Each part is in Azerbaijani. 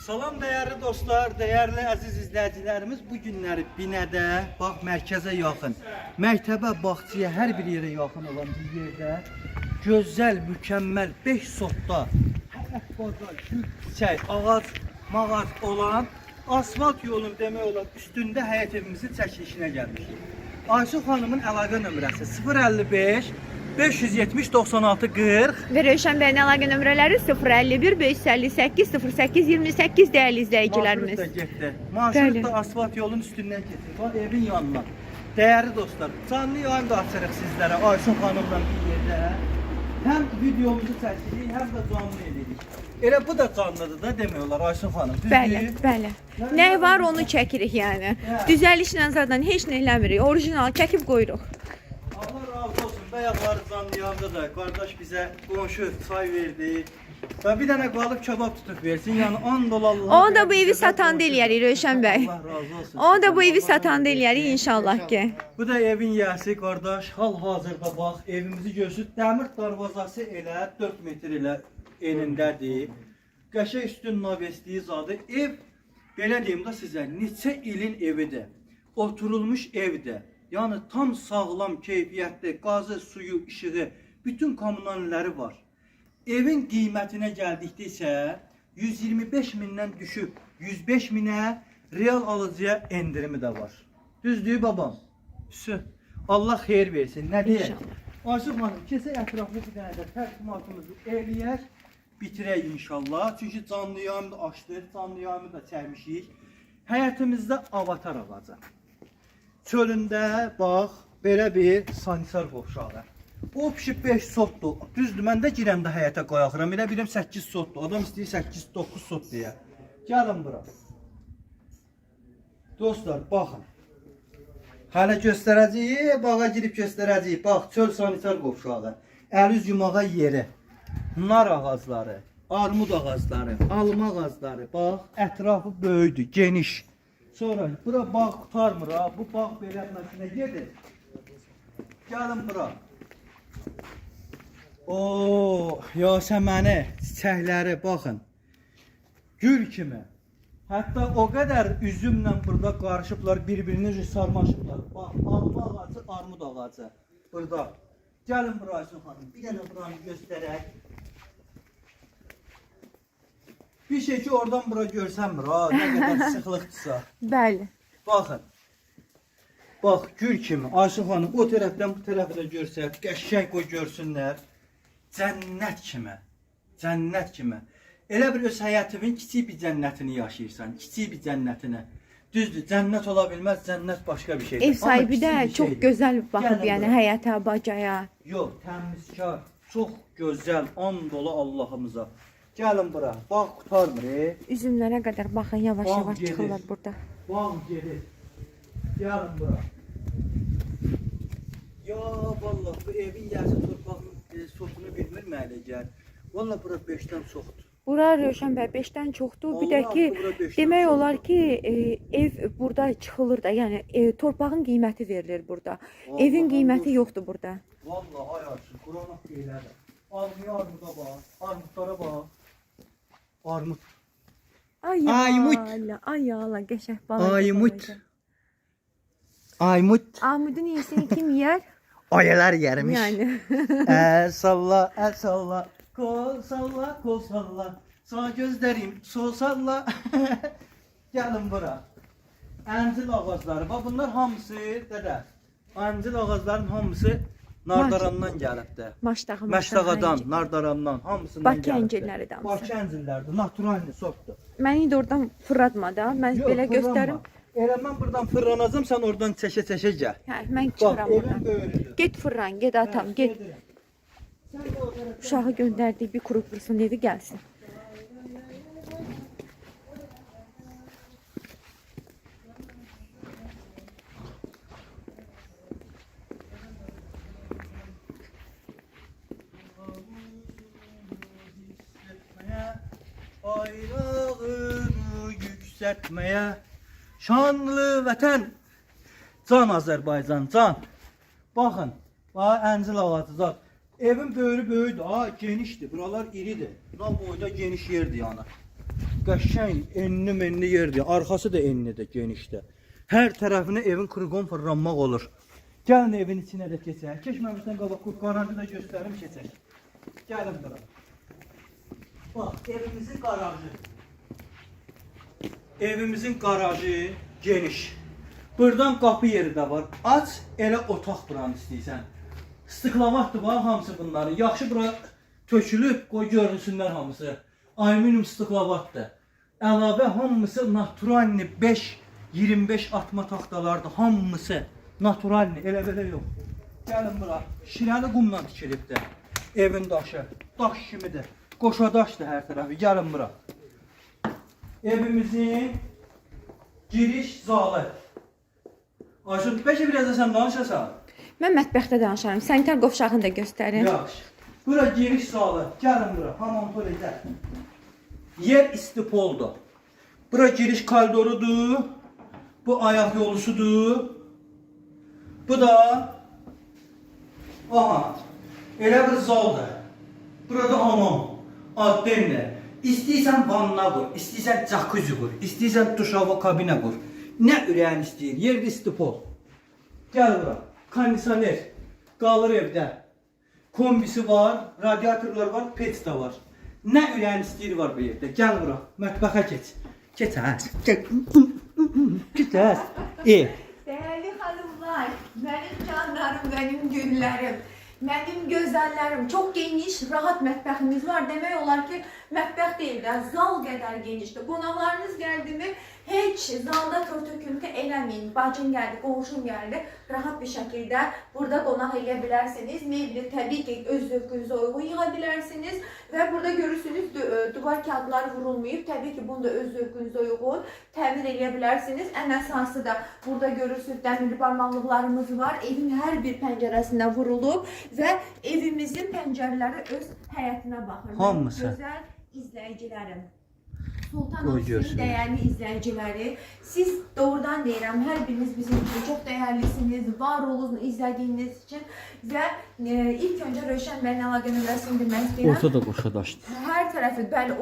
Salam değerli dostlar, değerli aziz izleyicilerimiz. Bu günləri Binədə, bax mərkəzə yaxın, məktəbə, bağçaya, hər bir yerə yaxın olan bir yerdə gözəl, mükəmməl 5 sotda bazar, gül, çiçək, ağac, mağac olan asfalt yolun demək olar üstündə həyət evimizin çəkilişinə gəlmişik. Ayşə xanımın əlaqə nömrəsi 055 570 96 40 Ve Rövşən bəyin əlaqə nömrələri 051 558 08 28 değerli izleyicilerimiz. Marşrut da getdi. Marşrut da asfalt yolun üstündən keçir. Bax evin yanına. Değerli dostlar, canlı yayın da açırıq sizlərə Ayşə xanımla bir yerdə. Həm videomuzu çəkirik, həm də canlı edirik. Elə bu da canlıdır da demək olar Ayşə xanım. Bəli, bəli. Nə var onu çəkirik yəni. Düzəlişlə zaten heç nə eləmirik. Orijinal çəkib qoyuruq. Allah razı olsun. Bayaqları canlı yayında da qardaş bizə qonşu çay verdi. Və bir dənə qalıb kebab tutub versin. Yəni 10 dollarlıq. Onu da bu evi satan deyərik Rövşən bəy. Allah razı olsun. Onu da bu evi satan deyərik inşallah ki. Bu da evin yəsi qardaş. Hal-hazırda bax evimizi görürsüz. Dəmir darvazası elə 4 metr elə enindədir. Qəşəng üstün navesliyi zadı. Ev belə deyim də sizə neçə ilin evidir. Oturulmuş evdir. Yəni tam sağlam, keyfiyyətli, qazı, suyu, işığı, bütün kommunalləri var. Evin qiymətinə gəldikdə isə 125 mindən düşüb 105 minə real alıcıya endirimi də var. Düzdür babam? Allah xeyir versin. Nə deyək? Ayşə xanım, kesə ətraflı bir dənə də təqdimatımızı eləyək, bitirək inşallah. Çünki canlı yayımı da açdıq, canlı yayımı da çəkmişik. Həyətimizdə avatar ağacı. Çölündə bax belə bir sanitar qovşağı. O pişib 5 sotdur. Düzdür, mən də girəndə həyətə qoyaqıram. Elə biləm 8 sotdur. Adam istəyir 8-9 sot deyə. Gəlin bura. Dostlar, baxın. Hələ göstərəcəyik, bağa girib göstərəcəyik. Bax, çöl sanitar qovşağı. Əl-üz yumağa yeri. Nar ağacları, armud ağacları, alma ağacları. Bax, ətrafı böyüdür, geniş. Sonra bura bağ qutarmır ha. Bu bağ beləməsinə gedir. Gəlin bura. Oo, yasəməni, çiçəkləri baxın. Gül kimi. Hətta o qədər üzümlə burada qarışıblar, bir-birini sarmaşıblar. Bax, alma ağacı, armud ağacı. Burada. Gəlin bura Ayşə xanım. Bir dənə buranı göstərək. Bir şey ki oradan bura görsənmir ha, nə qədər sıxlıqdırsa. Bəli. Baxın. Bax, gül kimi. Ayşə xanım o tərəfdən bu tərəfə də görsək, qəşəng qoy görsünlər. Cənnət kimi. Cənnət kimi. Elə bir öz həyatının kiçik bir cənnətini yaşayırsan, kiçik bir cənnətini. Düzdür, cənnət ola bilməz, cənnət başqa bir şeydir. Ev sahibi də çox gözəl baxıb, yəni həyata, bacaya. Yox, təmizkar, çox gözəl, and dolu Allahımıza. Gəlin bura, bağ qutarmır. Üzümlərə qədər baxın, yavaş-yavaş Bağ gedir. çıxırlar burada. Bağ gedir. Gəlin bura. Ya vallahi bu evin yəsi torpağın sotunu bilmir mənə gəl. Vallahi bura 5-dən çoxdur. Bura Rövşən bəy 5-dən çoxdur. Bir də Allah ki, bura 5-dən demək çoxdur. olar ki, ev burada çıxılır da, yəni torpağın qiyməti verilir burada. Vallahi Evin qiyməti Allah. yoxdur burada. Vallahi ay açın, Qur'an deyirlər. Armuya armuda bax, armudlara bax. Armud. Ay Aymut. Ay Allah, qəşəng balaca. Aymut. Aymut. Armudun iyisini kim yer? Ayələr yermiş. Yəni. El salla, kol salla, kol salla. Sağ gözlərim, sol salla. Gəlin bura. Əncil ağacları. Bax bunlar hamısı dədə. Əncil ağacların hamısı Nardarandan gəlibdi. Məştağadan, Nardarandan, hamısından Bakı əncilləri də hamısı. Bakı əncillərdir, naturalni sortdur. Məni də oradan fırlatma da. Mən belə göstərim. Elə mən buradan fırlanacam, sən oradan çəkə-çəkə gəl. Hə, mən Bax, çıxıram evin buradan. böyrüdür. Get fırlan, get atam, get. Sən də o tərəfə. Uşağı göndərdik, bir qrup qursun, evi gəlsin. Bayrağını yükseltmeye şanlı vətən can Azərbaycan can. Baxın, bax əncil ağacı zat. Evin böyrü böyüdür, ha genişdir. Buralar iridir. Bura boyda geniş yerdir yəni. qəşəng, enli yerdir. Arxası da enlidir, genişdir. Hər tərəfinə evin kırqon fırlanmaq olur. Gəlin evin içinə də keçək. Keçməmişdən qabaq qarajı da göstərim, keçək. Gəlin bura. Bax, evimizin qarajı. Evimizin qarajı geniş. Buradan qapı yeri də var. Aç, elə otaq buranı istəyirsən. Stiklavatdır var hamısı bunların. Yaxşı bura tökülüb, qoy görünsünlər hamısı. Alüminium stiklavatdır. Əlavə hamısı naturalni 5-25 atma taxtalardır. Hamısı naturalni, elə belə yox. Gəlin bura. Şirəli qumla tikilibdir. Evin daşı. Daş kimidir. Qoşadaşdır hər tərəfi. Gəlin bura. Evimizin giriş zalı. Ayşun, bəlkə biraz da sən danışasan? Mən mətbəxdə danışarım. Sanitar qovşağını da göstərin. Yaxşı. Bura giriş zalı. Gəlin bura. Hamam tualetlər. Yer istipoldur. Bura giriş koridorudur. Bu ayaq yolusudur. Bu da aha. Elə bir zaldır. Burada hamam. Addenlə. İstəyirsən vanna qur, istəyirsən jacuzzi qur, istəyirsən duşava kabinə qur. Nə ürəyin istəyir? Yer istipol. Gəl bura. Kondisioner qalır evdə. Kombisi var, radiatorlar var, pet də var. Nə ürəyin istəyir var bu yerdə. Gəl bura. Mətbəxə keç. Keç həs. Keç həs. Değerli hanımlar, benim canlarım, benim güllerim, benim gözəllərim, çok geniş, rahat mətbəximiz var. Demək olar ki, mətbəx deyil də, zal qədər genişdir. Qonaqlarınız gəldi mi, heç zalda töküntü eləməyin. Bacın gəldi, qonşum gəldi, rahat bir şəkildə burada qonaq eləyə bilərsiniz. Mebli təbii ki, öz zövqünüzə uyğun yığa bilərsiniz. Və burada görürsünüz, duvar kağıtları vurulmayıb. Təbii ki, bunu da öz zövqünüzə uyğun təmir eləyə bilərsiniz. Ən əsası da burada görürsünüz, dəmirli barmaqlıqlarımız var. Evin hər bir pəncərəsinə vurulub və evimizin pəncərələri öz həyətinə baxır. Hamısı. Gözəl izləyicilərim. Sultan Qoy olsun, görsün. değerli izleyicileri. Siz doğrudan deyirəm, hər biriniz bizim için çok değerlisiniz. Var olun izlediğiniz için. Ve ilk önce Rövşən bəyin əlaqə nömrəsini demək istəyirəm. Orta da qoşadaşdır. Hər tərəfi, bəli,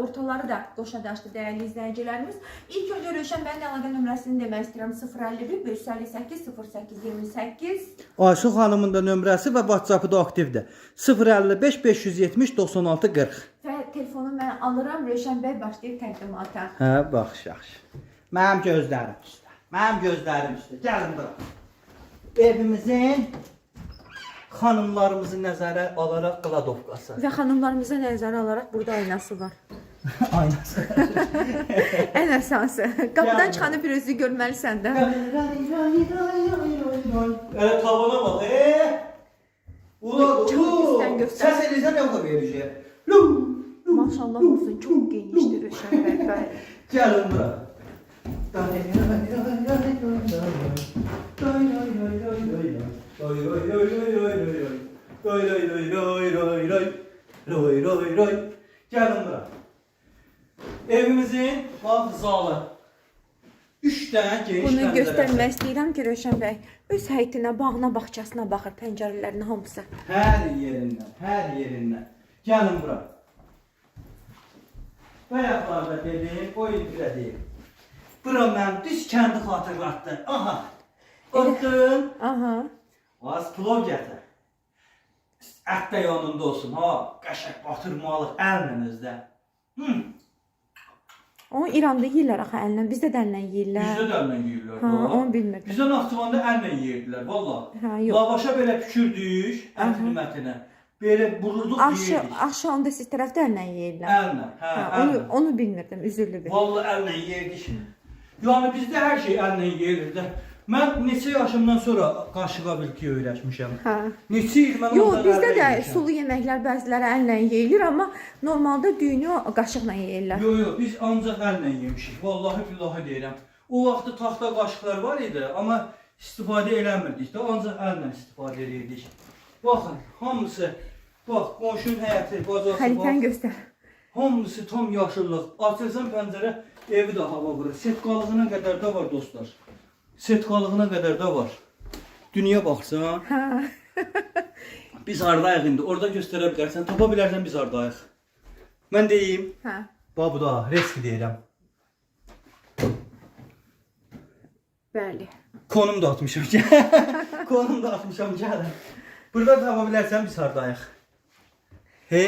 ortaları da qoşadaşdır değerli izleyicilerimiz. İlk önce Rövşən bəyin əlaqə nömrəsini demək istəyirəm. 051 558 08 28. Ayşun xanımın da nömrəsi və WhatsApp-ı da aktivdir. 055 570 96 40. Və telefonu mən alıram, Rövşən bəy başlayır təqdimata. Hə, bax, yaxşı. Mənim gözlərim üstə. Mənim gözlərim üstə. Gəlin bura. Evimizin xanımlarımızı nəzərə alaraq qladovkası. Və xanımlarımıza nəzərə alaraq burada aynası var. Aynası. Ən əsası. Qapıdan çıxanı bir özü görməlisən də. Elə tavana bax, Ula, Göstər, göstər. Səs eləyirsən, yox da verəcək. Maşallah olsun, çok genişdir Rövşən bəy. Gəlin bura. Gəlin bura. Evimizin bax zalı. 3 dənə geniş Bunu pəncərəsi. göstərmək istəyirəm ki, Rövşən bəy öz həyətinə, bağına, bağçasına baxır, pəncərələrinə hamısı. Hər yerindən, hər yerindən. Gəlin bura. Bayaqlarda dedim, o ildə deyim. Bura mənim düz kəndi xatırlatdı. Aha. Otdun. Aha. Az plov gətir. Ət də yanında olsun, ha. Qəşəng batırmalı, əllə özdə. Onu İranda yeyirlər axı əllə, bizdə də əllə yeyirlər. Bizdə də əllə yeyirlər. Ha, onu bilmirdim. Bizdə Naxçıvanda əllə yeyirdilər, valla. Ha, yox. Lavaşa belə pükürdük, ətini mətinə. Belə vururduq, yeyirdik. Aşağıda siz tərəfdə əllə yeyirlər. Əllə, hə, Ha, əllə. onu bilmirdim, üzürlü bir. Valla əllə yeyirdik. Yəni bizdə hər şey əllə yeyirdi. Mən neçə yaşımdan sonra qaşığa bilki öyrəşmişəm. Ha. Neçə il mən Yox, ondan bizdə əllə də yemişəm. sulu yeməklər bəziləri əllə yeyilir, amma normalda düyünü qaşıqla yeyirlər. Yox, biz ancaq əllə yemişik. Vallahi billahi deyirəm. O vaxt taxta qaşıqlar var idi, amma istifadə eləmirdik də, ancaq əllə istifadə edirdik. Baxın, hamısı, bax, qonşunun həyəti, bacası, Xəritəni bax, göstər. hamısı tam yaşıllıq. Açırsan pəncərə, evi də hava vurur. Setqalığına qədər də var dostlar. Setqalığına qədər də var. Dünya baxsan, Ha. biz hardayıq indi. Orada göstərə bilərsən, tapa bilərsən biz hardayıq. Mən deyim. Ha. Bax bu da risk deyirəm. Bəli. Konum da atmışam. Konum da atmışam gəlin. Burada tapa bilərsən biz hardayıq? He?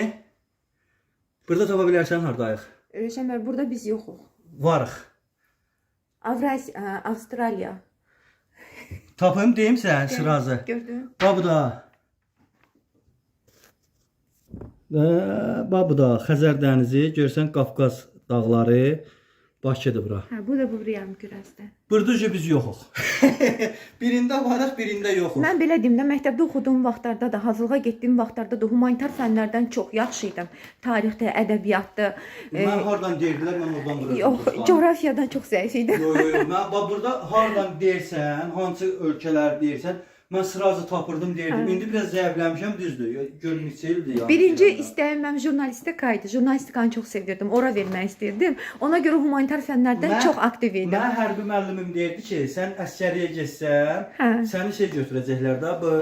Burada tapa bilərsən hardayıq? Rövşən bəy, burada biz yoxuq. Varıq. Avstraliya. Tapım deyim sən sırazı. Gördün? Bax bu da. Bax bu da Xəzər dənizi, görsən Qafqaz dağları, Bakıdır bura. Hə, bu da bu yarım kürəsidir. Burada biz yoxuq. Birində varıq, birində yoxuq. Mən belə deyim də, məktəbdə oxuduğum vaxtlarda da, hazırlığa getdiyim vaxtlarda da humanitar fənlərdən çox yaxşı idim. Tarixdə, ədəbiyyatda. Mən hardan deyirdilər, mən oradan dururdum. Yox, coğrafiyadan çox zəif idim. Yox, mən burada hardan deyirsən, hansı ölkələr deyirsən, mən sırazı tapırdım deyirdim. İndi biraz zəifləmişəm, düzdür. Görmüşsəyildi ya. Birinci istəyim mən jurnalistika idi. Jurnalistikanı çox sevirdim. Ora vermək istirdim. Ona görə humanitar fənlərdən çox aktiv idim. Mən hərbi müəllimim deyirdi ki, sən əskəriyə getsən, səni şey götürəcəklər də, bu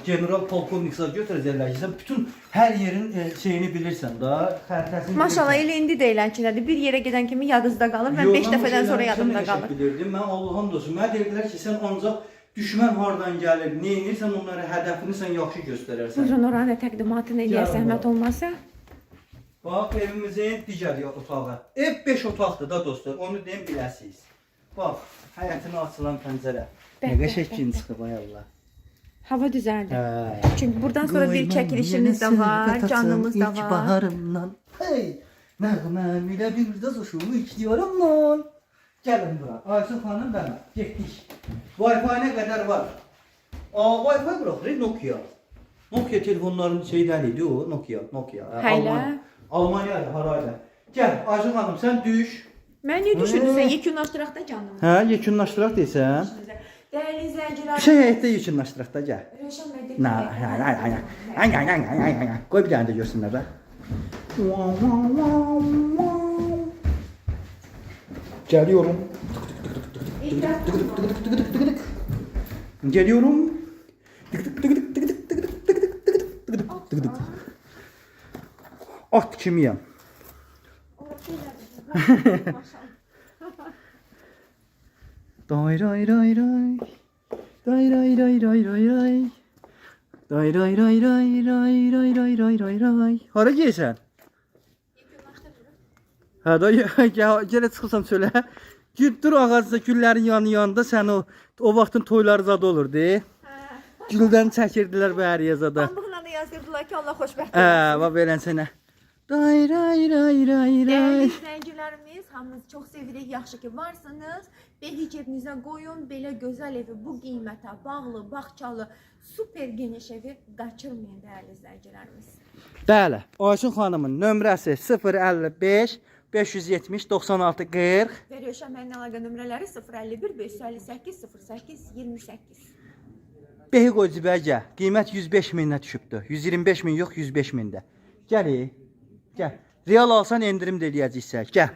general polkovnik zad götürəcəklər ki, sən bütün hər yerin şeyini bilirsən də, xəritəsini bilirsən. Maşallah, elə indi deyilən ki, bir yerə gedən kimi yadınızda qalır. Mən 5 dəfədən sonra yadımda qalır. Bilirdim. Mən Allahın dostu. Mənə dedilər ki, sən ancaq düşmən hardan gəlir, nə edirsən, onlara hədəfini sən yaxşı göstərərsən. Buyurun, oranı təqdimatını eləyək, zəhmət olmasa. Bax, evimizin digər otağı. Ev 5 otaqdır da dostlar, onu deyim biləsiniz. Bax, həyətinə açılan pəncərə. Nə qəşəng gün çıxıb, ay Allah. Hava düzəldi. Çünki buradan sonra bir çəkilişimiz də var, canımız da var. İlk baharımdan, hey, nəğməm ilə bir də coşumu içdiyorumdan. Gəlin bura. Aysun xanım da getdik. Wi-Fi nə qədər var? Wi-Fi buraxırıq Nokia. Nokia telefonların şeydən idi o, Nokia. Hələ. Almaniyadır, haraydı. Gəl, Aysun xanım, sən düş. Mən niyə düşünürsən? Yekunlaşdıraq da canım. Hə, yekunlaşdıraq deyirsən. Dəyərli izləyicilər. Bir şey həyətdə yekunlaşdıraq da, gəl. Rövşən bəy, Qoy bir dənə də görsünlər də. Geliyorum. Geliyorum. At kimiyim? Day ray ray ray. Day ray ray ray ray ray. Day ray ray ray ray ray ray ray ray ray. Hara gelsən? Hə da gələ çıxırsan çölə. Dur ağacda güllərin yanında sən o vaxtın toyları zad olurdu. Güldən çəkirdilər bu hər yazada. Pambıqla da yazdırdılar ki, Allah xoşbəxt olsun. Hə, bax belən sənə. Day ray ray ray ray. Dəyərli izləyicilərimiz, hamınızı çox sevirik. Yaxşı ki varsınız. Beli cebinizə qoyun. Belə gözəl evi bu qiymətə bağlı, bağçalı, super geniş evi qaçırmayın dəyərli izləyicilərimiz. Bəli, Aysun xanımın nömrəsi 055 570 96 40. Və Rövşən bəyin əlaqə nömrələri 051 558 08 28. Behi qoy cibə, qiymət 105 mindən düşübdür. 125 min yox, 105 mində. Gəl. Gəl. Real alsan endirim də eləyəcəksən. Gəl.